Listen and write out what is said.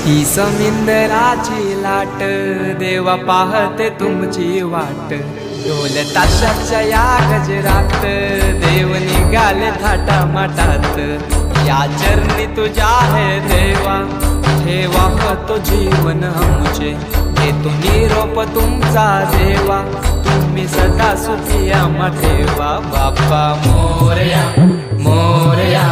ही समिंदराची लाट देवा पाहते तुमची वाट। ढोल ताशाच्या या गजरात देव निघाले थाटामाटात। या चरणी तुझ्या है देवा ठेवा तो जीवन आमचे। घेतो निरोप तुमचा देवा तुम्ही सदा सुखी आम्हा ठेवा। बाप्पा मोरया मोरया